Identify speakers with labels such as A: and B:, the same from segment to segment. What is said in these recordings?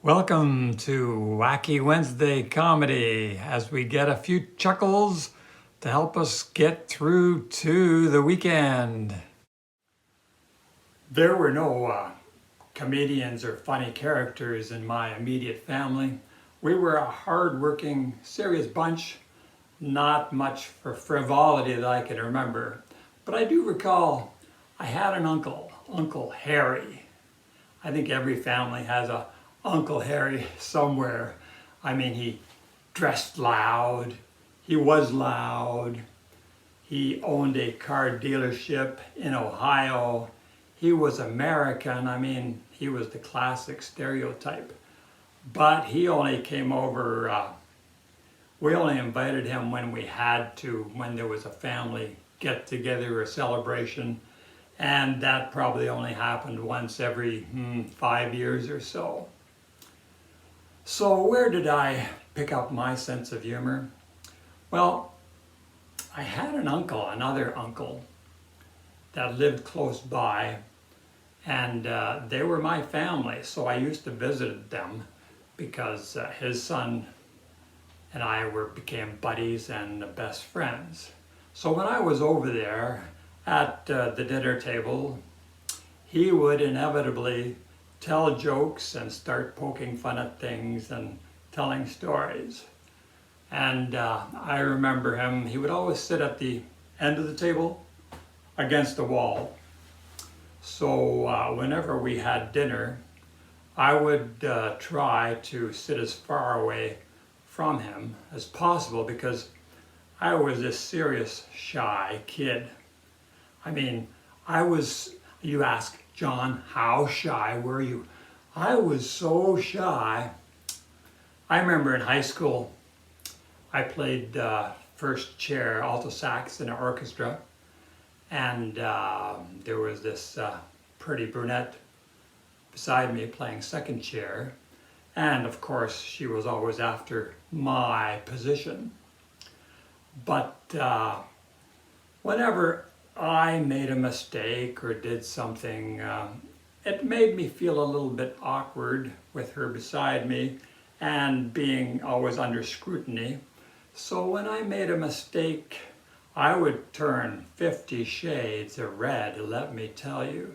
A: Welcome to Wacky Wednesday Comedy as we get a few chuckles to help us get through to the weekend. There were no comedians or funny characters in my immediate family. We were a hard-working, serious bunch, not much for frivolity that I can remember. But I do recall I had an uncle, Uncle Harry. I think every family has a Uncle Harry somewhere. I mean, he dressed loud, he was loud, he owned a car dealership in Ohio, he was American. I mean, he was the classic stereotype. But he only came over, we only invited him when we had to, when there was a family get together or celebration. And that probably only happened once every 5 years or so. So where did I pick up my sense of humor? Well, I had another uncle, that lived close by, and they were my family. So I used to visit them because his son and I became buddies and best friends. So when I was over there, at the dinner table, he would inevitably tell jokes and start poking fun at things and telling stories. And I remember him, he would always sit at the end of the table against the wall. So whenever we had dinner, I would try to sit as far away from him as possible because I was this serious, shy kid. I mean, you ask, John, how shy were you? I was so shy. I remember in high school, I played first chair, alto sax in an orchestra, and there was this pretty brunette beside me playing second chair, and of course, she was always after my position. But whenever I made a mistake or did something, it made me feel a little bit awkward with her beside me and being always under scrutiny. So when I made a mistake, I would turn 50 shades of red, let me tell you.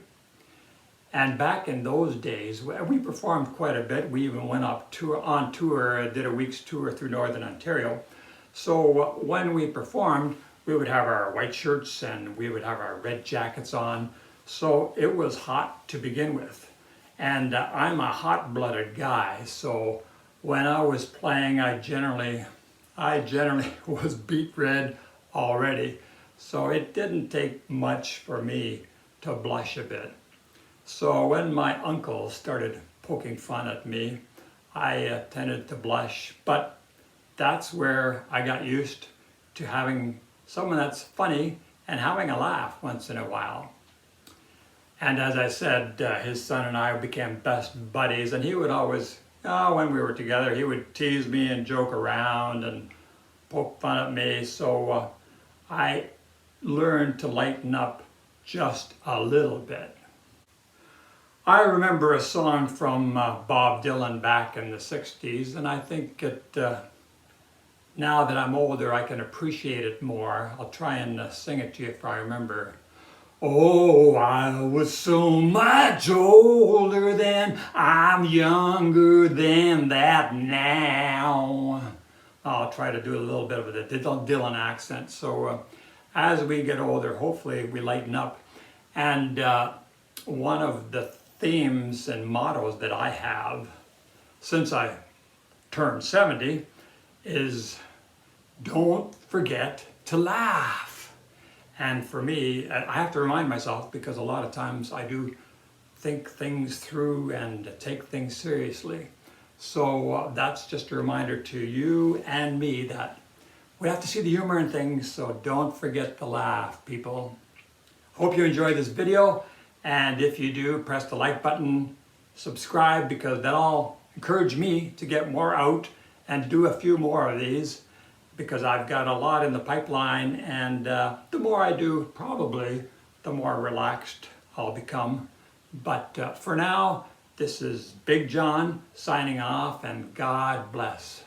A: And back in those days, we performed quite a bit. We even went on tour, did a week's tour through Northern Ontario. So when we performed, we would have our white shirts and we would have our red jackets on. So it was hot to begin with. And I'm a hot-blooded guy, so when I was playing, I generally was beet red already. So it didn't take much for me to blush a bit. So when my uncle started poking fun at me, I tended to blush, but that's where I got used to having someone that's funny and having a laugh once in a while. And as I said, his son and I became best buddies, and he would always, when we were together, he would tease me and joke around and poke fun at me. So I learned to lighten up just a little bit. I remember a song from Bob Dylan back in the 60s, and I think now that I'm older, I can appreciate it more. I'll try and sing it to you if I remember. Oh, I was so much older then, I'm younger than that now. I'll try to do a little bit of the Dylan accent. So as we get older, hopefully we lighten up. And one of the themes and mottos that I have since I turned 70 is don't forget to laugh. And for me, I have to remind myself because a lot of times I do think things through and take things seriously. So that's just a reminder to you and me that we have to see the humor in things, so don't forget to laugh, people. Hope you enjoyed this video, and if you do, press the like button, subscribe, because that'll encourage me to get more out and do a few more of these, because I've got a lot in the pipeline, and the more I do, probably the more relaxed I'll become. But for now, This is Big John signing off, and God bless.